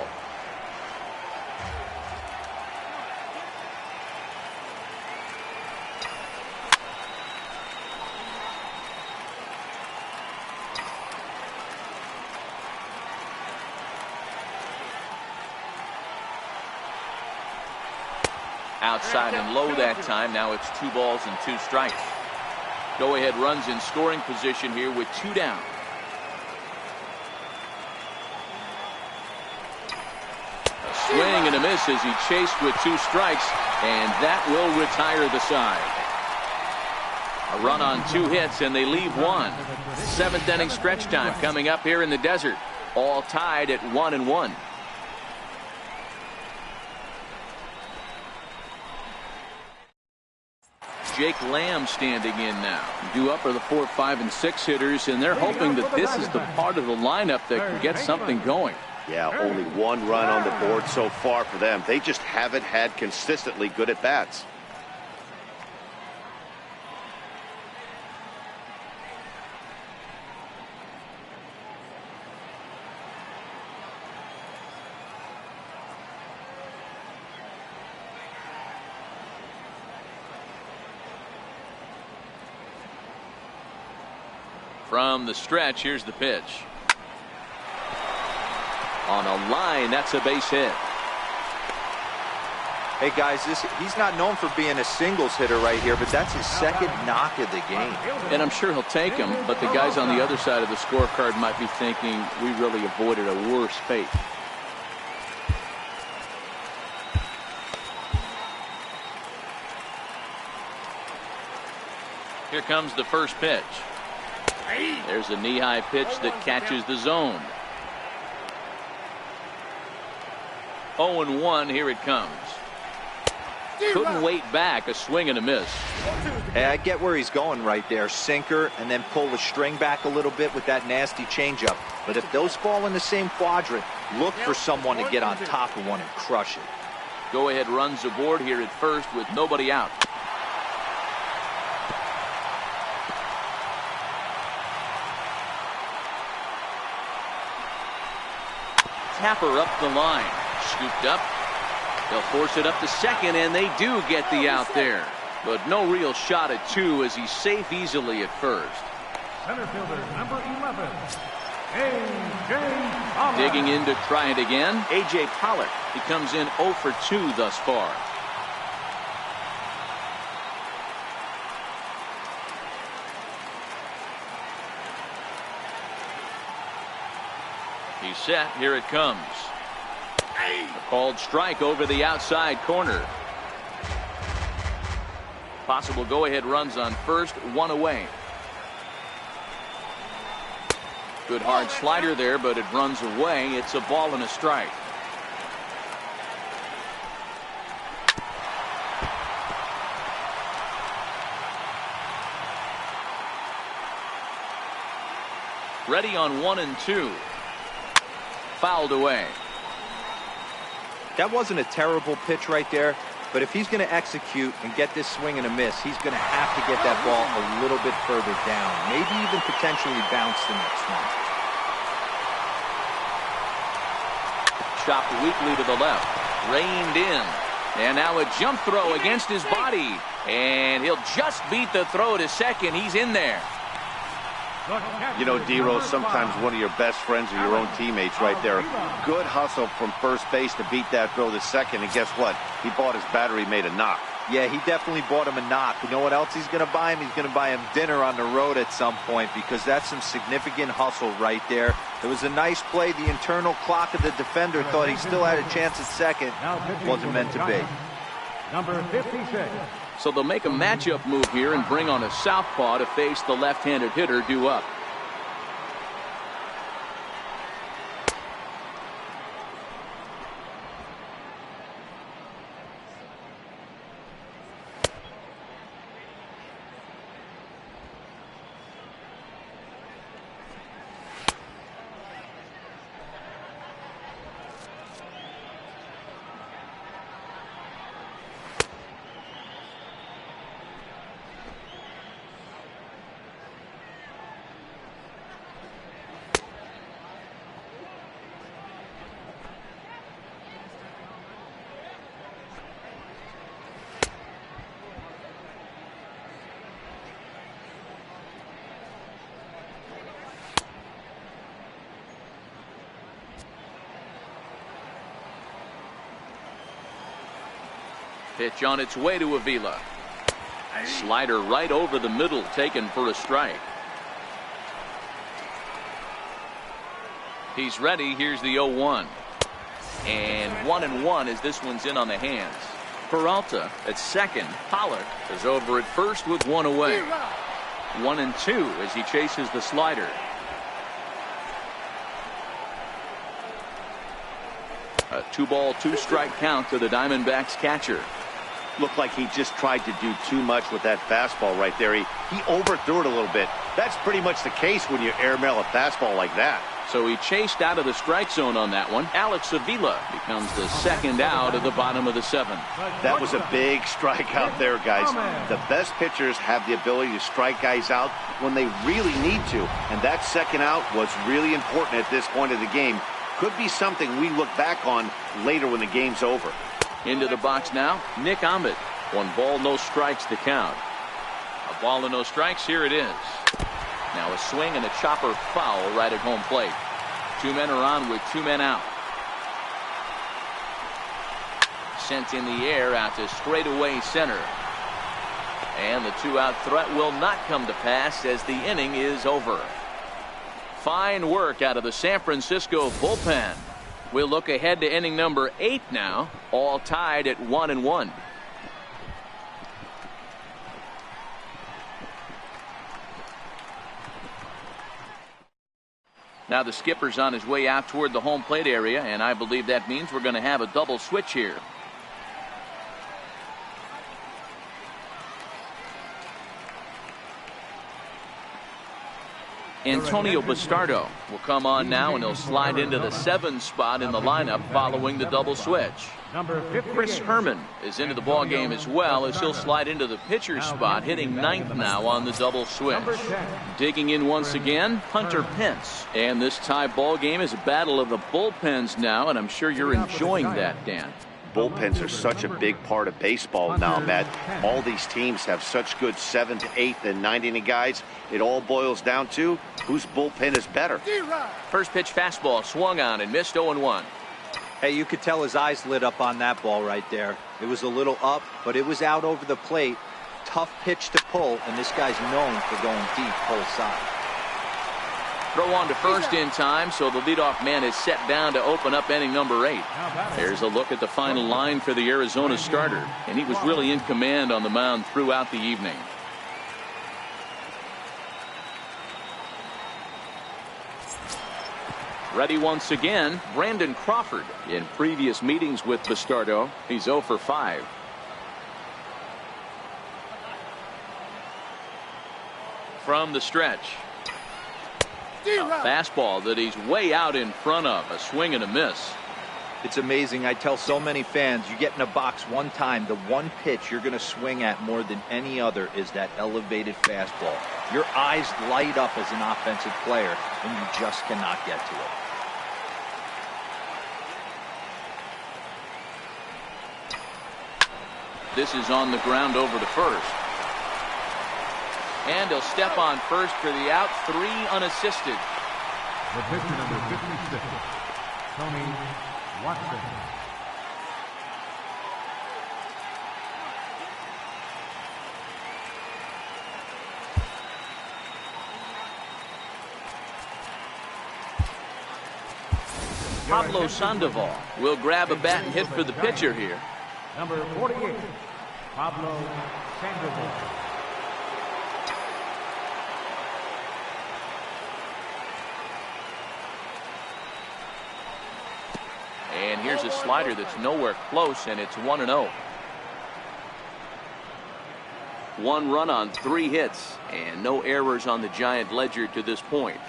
Outside and low that time. Now it's 2 balls and 2 strikes. Go-ahead runs in scoring position here with 2 down. A swing and a miss as he chased with 2 strikes, and that will retire the side. A run on 2 hits, and they leave 1. 7th inning stretch time coming up here in the desert. All tied at 1-1. Jake Lamb standing in now. Due up are the 4, 5, and 6 hitters, and they're hoping that this is the part of the lineup that can get something going. Yeah, only 1 run on the board so far for them. They just haven't had consistently good at bats. From the stretch, here's the pitch. On a line, that's a base hit. Hey guys, he's not known for being a singles hitter right here, but that's his 2nd knock of the game. And I'm sure he'll take him, but the guys on the other side of the scorecard might be thinking we really avoided a worse fate. Here comes the first pitch. There's a knee-high pitch that catches the zone. 0-1, here it comes. Couldn't wait back, a swing and a miss. Hey, I get where he's going right there. Sinker, and then pull the string back a little bit with that nasty changeup. But if those fall in the same quadrant, look for someone to get on top of one and crush it. Go-ahead runs aboard here at first with nobody out. Tapper up the line. Scooped up. They'll force it up to second, and they do get the out there. But no real shot at 2 as he's safe easily at first. Center fielder, number 11, A.J. Pollard. Digging in to try it again. A.J. Pollard. He comes in 0 for 2 thus far. He's set. Here it comes. A called strike over the outside corner. Possible go-ahead runs on first, 1 away. Good hard slider there, but it runs away. It's a ball and a strike. Ready on 1-2. Fouled away. That wasn't a terrible pitch right there, but if he's going to execute and get this swing and a miss, he's going to have to get that ball a little bit further down, maybe even potentially bounce the next one. Chopped weakly to the left, reined in, and now a jump throw against his body, and he'll just beat the throw to second. He's in there. You know, D-Rose, sometimes one of your best friends are your own teammates right there. Good hustle from first base to beat that throw to second, and guess what? He bought his battery made a knock. Yeah, he definitely bought him a knock. You know what else he's going to buy him? He's going to buy him dinner on the road at some point, because that's some significant hustle right there. It was a nice play. The internal clock of the defender thought he still had a chance at second. Wasn't meant to be. Number 56. So they'll make a matchup move here and bring on a southpaw to face the left-handed hitter due up. Pitch on its way to Avila. Slider right over the middle, taken for a strike. He's ready. Here's the 0-1. And 1-1 as this one's in on the hands. Peralta at second. Pollock is over at first with one away. 1-2 as he chases the slider. A 2-ball, 2-strike count to the Diamondbacks catcher. Looked like he just tried to do too much with that fastball right there. He overthrew it a little bit. That's pretty much the case when you airmail a fastball like that. So he chased out of the strike zone on that one. Alex Avila becomes the second out of the bottom of the 7th. That was a big strikeout there, guys. The best pitchers have the ability to strike guys out when they really need to. And that second out was really important at this point of the game. Could be something we look back on later when the game's over. Into the box now, Nick Ahmed. 1 ball, no strikes to count. A ball and no strikes, here it is. Now a swing and a chopper foul right at home plate. 2 men are on with 2 men out. Sent in the air out to straightaway center. And the 2-out threat will not come to pass as the inning is over. Fine work out of the San Francisco bullpen. We'll look ahead to inning number 8 now, all tied at 1-1. Now the skipper's on his way out toward the home plate area, and I believe that means we're going to have a double switch here. Antonio Bastardo will come on now, and he'll slide into the 7th spot in the lineup following the double switch. Chris Herman is into the ball game as well, as he'll slide into the pitcher's spot, hitting 9th now on the double switch. Digging in once again, Hunter Pence. And this tie ball game is a battle of the bullpens now, and I'm sure you're enjoying that, Dan. Bullpens are such a big part of baseball now, Matt. All these teams have such good 7th, 8th, and 9th inning guys. It all boils down to whose bullpen is better. First pitch fastball swung on and missed 0-1. Hey, you could tell his eyes lit up on that ball right there. It was a little up, but it was out over the plate. Tough pitch to pull, and this guy's known for going deep pull side. Throw on to first in time, so the leadoff man is set down to open up inning number 8. There's a look at the final line for the Arizona starter, and he was really in command on the mound throughout the evening. Ready once again, Brandon Crawford. In previous meetings with Bastardo, he's 0 for 5. From the stretch. A fastball that he's way out in front of. A swing and a miss. It's amazing. I tell so many fans, you get in a box one time, the one pitch you're going to swing at more than any other is that elevated fastball. Your eyes light up as an offensive player, and you just cannot get to it. This is on the ground over to first. And he'll step on first for the out. 3 unassisted. The pitcher number 56, Tony Watson. Pablo Sandoval will grab a bat and hit for the pitcher here. Number 48, Pablo Sandoval. And here's a slider that's nowhere close, and it's 1-0. 1 run on 3 hits, and no errors on the Giant ledger to this point.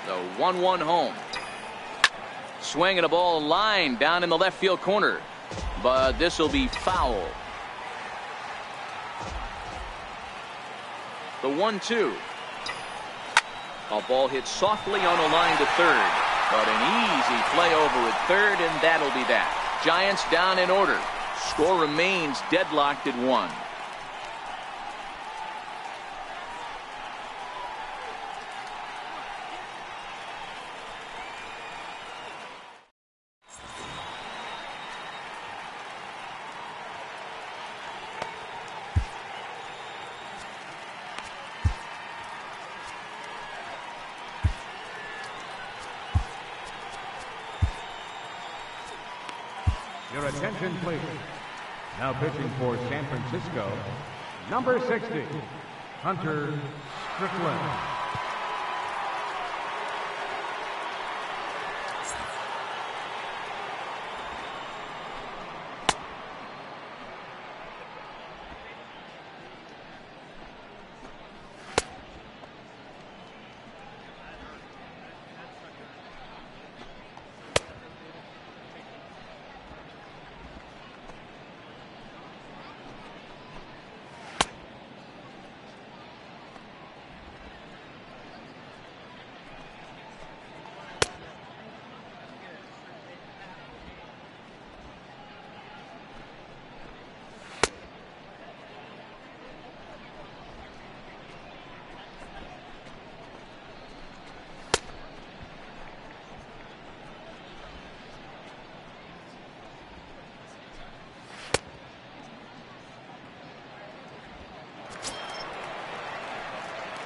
The 1-1 home. Swinging a ball line down in the left field corner, but this will be foul. The 1-2. A ball hit softly on a line to third, but an easy play over at third, and that'll be that. Giants down in order. Score remains deadlocked at 1. Your attention, please. Now pitching for San Francisco, number 60, Hunter Strickland.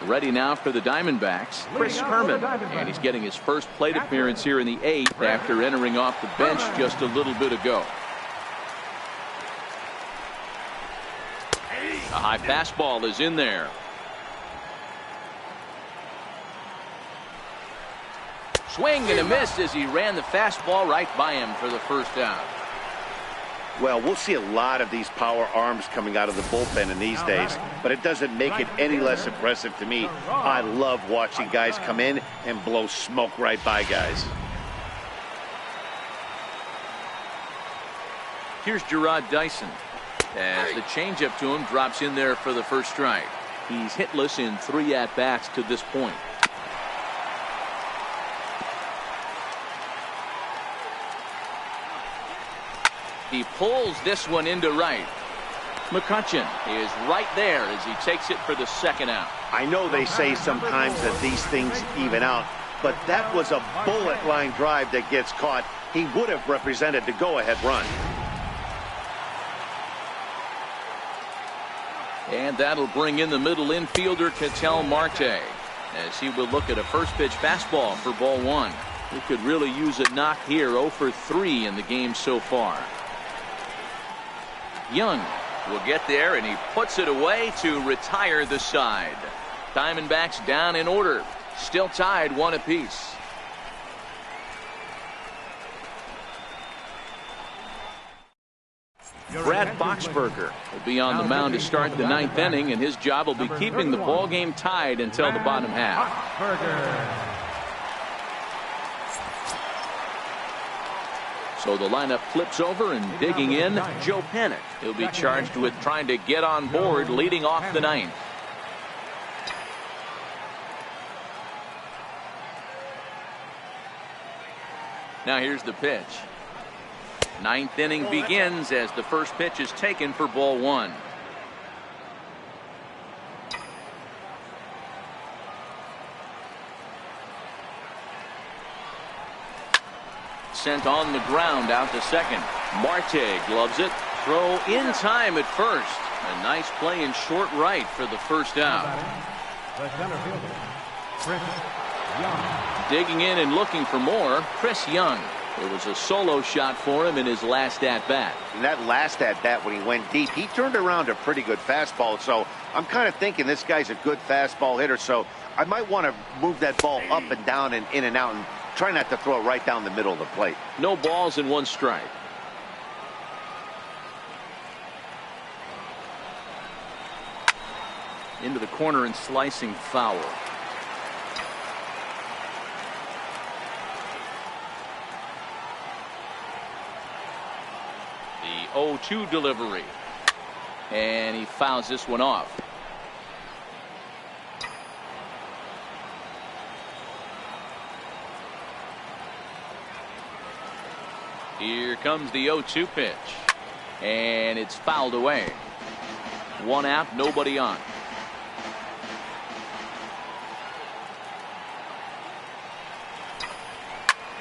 Ready now for the Diamondbacks, Chris Herman, and he's getting his first plate appearance here in the 8th after entering off the bench just a little bit ago. A high fastball is in there. Swing and a miss as he ran the fastball right by him for the first out. Well, we'll see a lot of these power arms coming out of the bullpen in these days, but it doesn't make it any less impressive to me. I love watching guys come in and blow smoke right by guys. Here's Gerard Dyson as the changeup to him drops in there for the first strike. He's hitless in 3 at-bats to this point. He pulls this one into right. McCutchen is right there as he takes it for the second out. I know they say sometimes that these things even out, but that was a bullet line drive that gets caught. He would have represented the go-ahead run. And that'll bring in the middle infielder Ketel Marte as he will look at a first pitch fastball for ball 1. He could really use a knock here. 0 for 3 in the game so far. Young will get there, and he puts it away to retire the side. Diamondbacks down in order, still tied 1 apiece. Brad Boxberger will be on the mound to start the 9th inning, and his job will be keeping the ball game tied until the bottom half. So the lineup flips over, and digging in, Joe Panik. He'll be charged with trying to get on board leading off the 9th. Now here's the pitch. 9th inning begins as the first pitch is taken for ball 1. Sent on the ground out to second. Marte gloves it. Throw in time at first. A nice play in short right for the first out. The center fielder, Chris Young. Digging in and looking for more, Chris Young. It was a solo shot for him in his last at-bat. In that last at-bat when he went deep, he turned around a pretty good fastball. So I'm kind of thinking this guy's a good fastball hitter. So I might want to move that ball up and down and in and out and try not to throw it right down the middle of the plate. No balls and 1 strike. Into the corner and slicing foul. The 0-2 delivery. And he fouls this one off. Here comes the 0-2 pitch. And it's fouled away. 1 out, nobody on.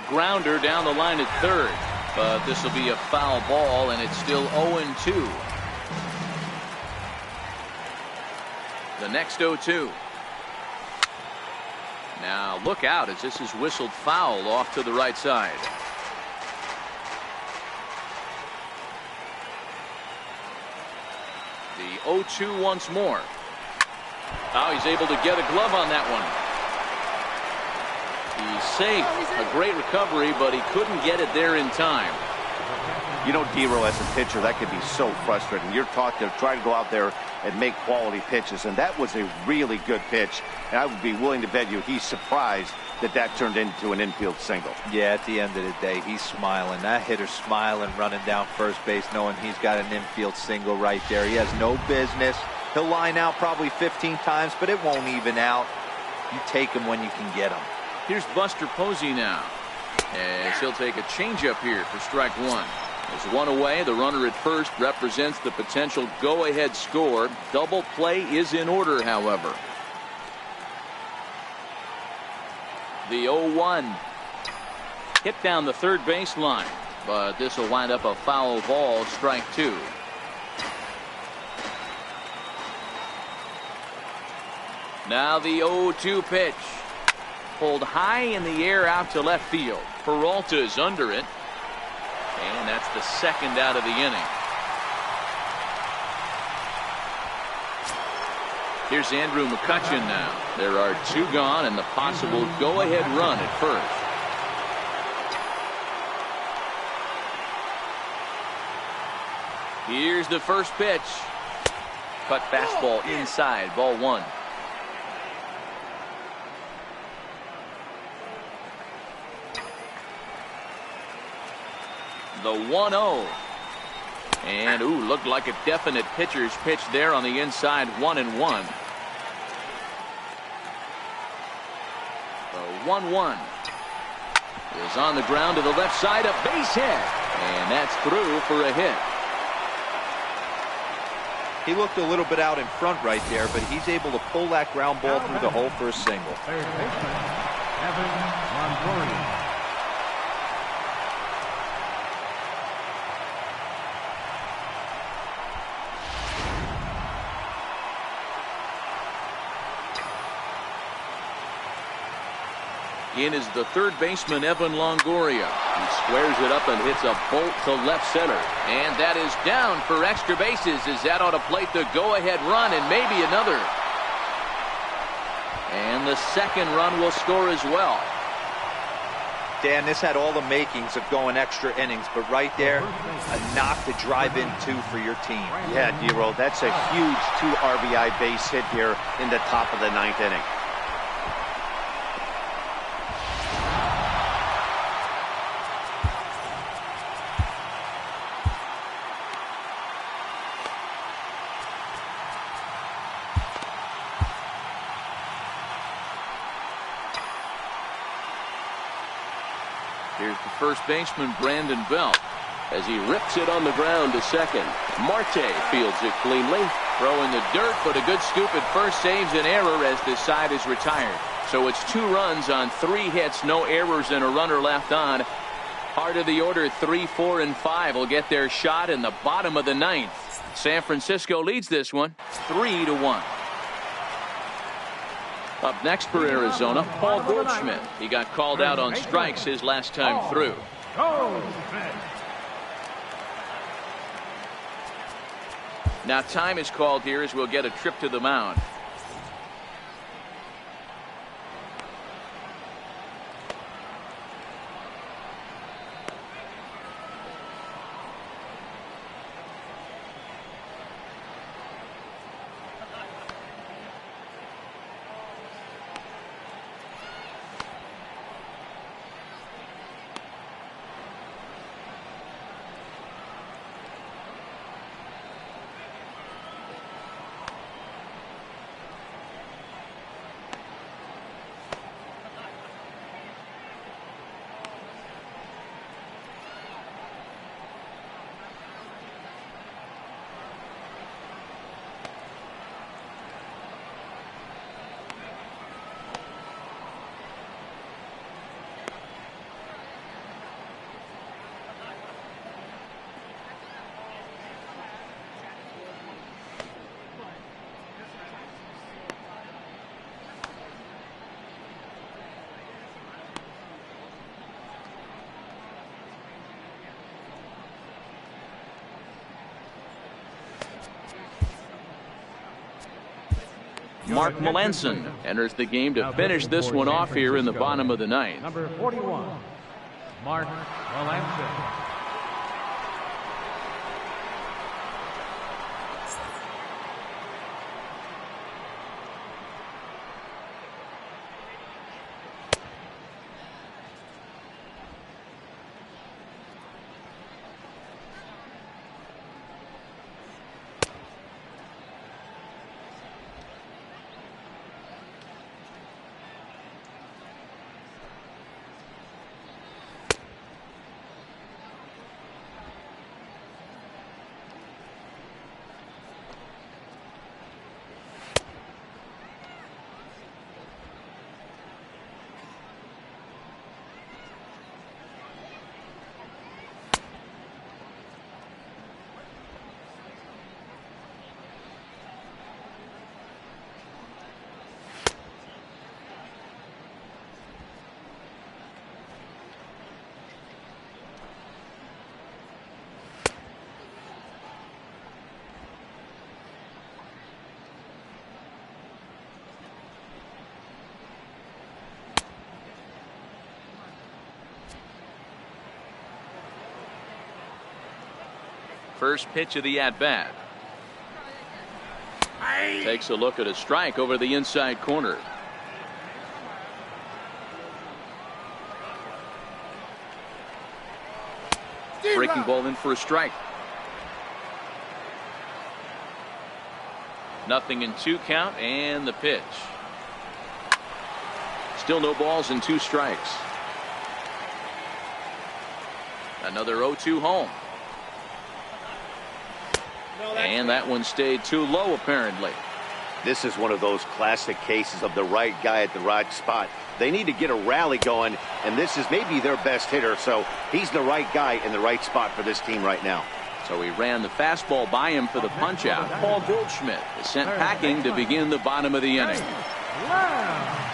Grounder down the line at third. But this will be a foul ball, and it's still 0-2. The next 0-2. Now look out as this is whistled foul off to the right side. The 0-2 once more. Oh, he's able to get a glove on that one. He's safe. A great recovery, but he couldn't get it there in time. You know, D-Row, as a pitcher, that could be so frustrating. You're taught to try to go out there and make quality pitches, and that was a really good pitch. And I would be willing to bet you he's surprised that that turned into an infield single. Yeah, at the end of the day, he's smiling. That hitter's smiling, running down first base, knowing he's got an infield single right there. He has no business. He'll line out probably 15 times, but it won't even out. You take him when you can get him. Here's Buster Posey now, as he'll take a changeup here for strike 1. There's 1 away. The runner at first represents the potential go-ahead score. Double play is in order, however. The 0-1 hit down the third baseline, but this will wind up a foul ball, strike 2. Now the 0-2 pitch. Pulled high in the air out to left field. Peralta's under it. And that's the second out of the inning. Here's Andrew McCutchen now. There are 2 gone and the possible go-ahead run at first. Here's the first pitch. Cut fastball inside, ball 1. The 1-0. And looked like a definite pitcher's pitch there on the inside. 1-1. The 1-1 is on the ground to the left side, a base hit, and that's through for a hit. He looked a little bit out in front right there, but he's able to pull that ground ball through the hole for a single. Third baseman, Evan Longoria. In is the third baseman, Evan Longoria. He squares it up and hits a bolt to left center. And that is down for extra bases as that ought to plate the go-ahead run and maybe another. And the second run will score as well. Dan, this had all the makings of going extra innings, but right there, a knock to drive in 2 for your team. Yeah, D-Roll, that's a huge 2 RBI base hit here in the top of the 9th inning. Here's the first baseman, Brandon Belt. As he rips it on the ground to second. Marte fields it cleanly. Throwing the dirt, but a good scoop at first saves an error as this side is retired. So it's 2 runs on 3 hits, no errors, and a runner left on. Heart of the order, 3, 4, and 5 will get their shot in the bottom of the 9th. San Francisco leads this one 3-1. Up next for Arizona, Paul Goldschmidt. He got called out on strikes his last time through. Now time is called here as we'll get a trip to the mound. Mark Melanson enters the game to finish this one off here in the bottom of the 9th. Number 41, Mark Melanson. First pitch of the at-bat. Takes a look at a strike over the inside corner. Breaking ball in for a strike. Nothing in 2 count, and the pitch. Still no balls and 2 strikes. Another 0-2 home. And that one stayed too low, apparently. This is one of those classic cases of the right guy at the right spot. They need to get a rally going, and this is maybe their best hitter, so he's the right guy in the right spot for this team right now. So he ran the fastball by him for the punch-out. Paul Goldschmidt is sent packing to begin the bottom of the inning.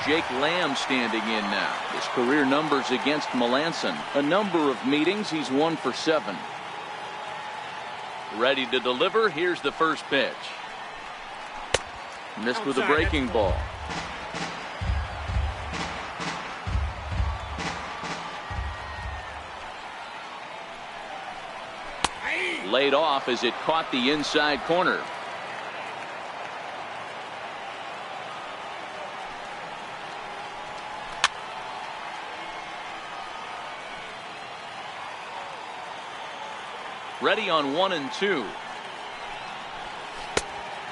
Jake Lamb standing in now. His career numbers against Melanson. A number of meetings, he's 1 for 7. Ready to deliver. Here's the first pitch. Missed with a breaking ball. laid off as it caught the inside corner. Ready on 1 and 2.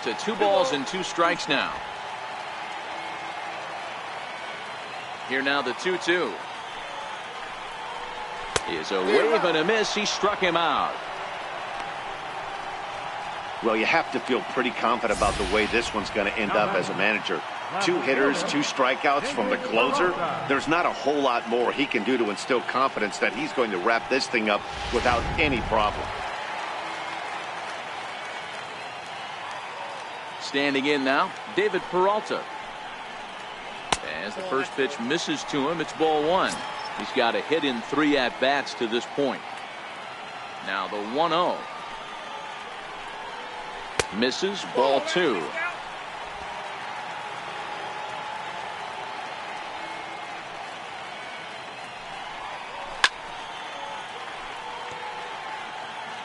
To 2 balls and 2 strikes now. Here now the 2-2. Is a wave and a miss. He struck him out. Well, you have to feel pretty confident about the way this one's going to end up as a manager. 2 hitters, 2 strikeouts from the closer. There's not a whole lot more he can do to instill confidence that he's going to wrap this thing up without any problem. Standing in now, David Peralta. As the first pitch misses to him, it's ball 1. He's got a hit in 3 at-bats to this point. Now the 1-0. Misses, ball 2.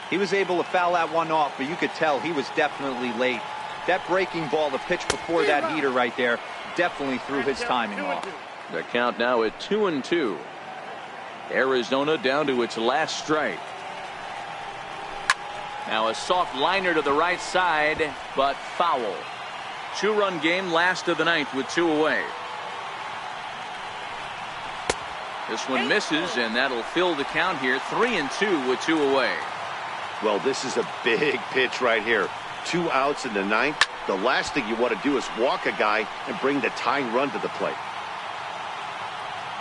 He was able to foul that one off, but you could tell he was definitely late. That breaking ball, the pitch before that heater right there, definitely threw his timing off. The count now at 2-2. Arizona down to its last strike. Now a soft liner to the right side, but foul. 2-run game, last of the 9th with 2 away. This one misses, and that'll fill the count here. 3-2 with 2 away. Well, this is a big pitch right here. 2 outs in the 9th. The last thing you want to do is walk a guy and bring the tying run to the plate.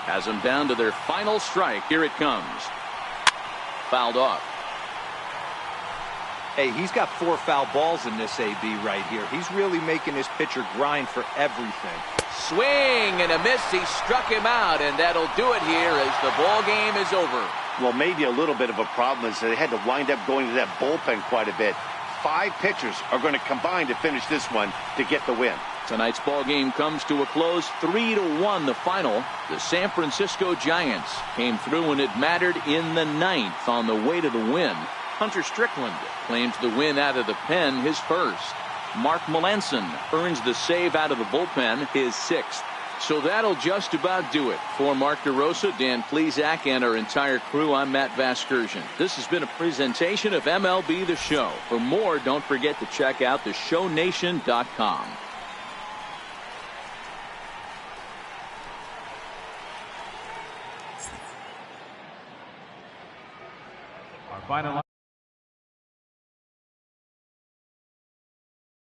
Has them down to their final strike. Here it comes. Fouled off. Hey, he's got 4 foul balls in this AB right here. He's really making his pitcher grind for everything. Swing and a miss. He struck him out, and that'll do it here as the ball game is over. Well, maybe a little bit of a problem is they had to wind up going to that bullpen quite a bit. 5 pitchers are going to combine to finish this one to get the win. Tonight's ball game comes to a close. 3-1 the final. The San Francisco Giants came through when it mattered in the 9th on the way to the win. Hunter Strickland claims the win out of the pen, his first. Mark Melanson earns the save out of the bullpen, his 6th. So that'll just about do it. For Mark DeRosa, Dan Plesac, and our entire crew, I'm Matt Vasgersian. This has been a presentation of MLB The Show. For more, don't forget to check out theshownation.com. Our final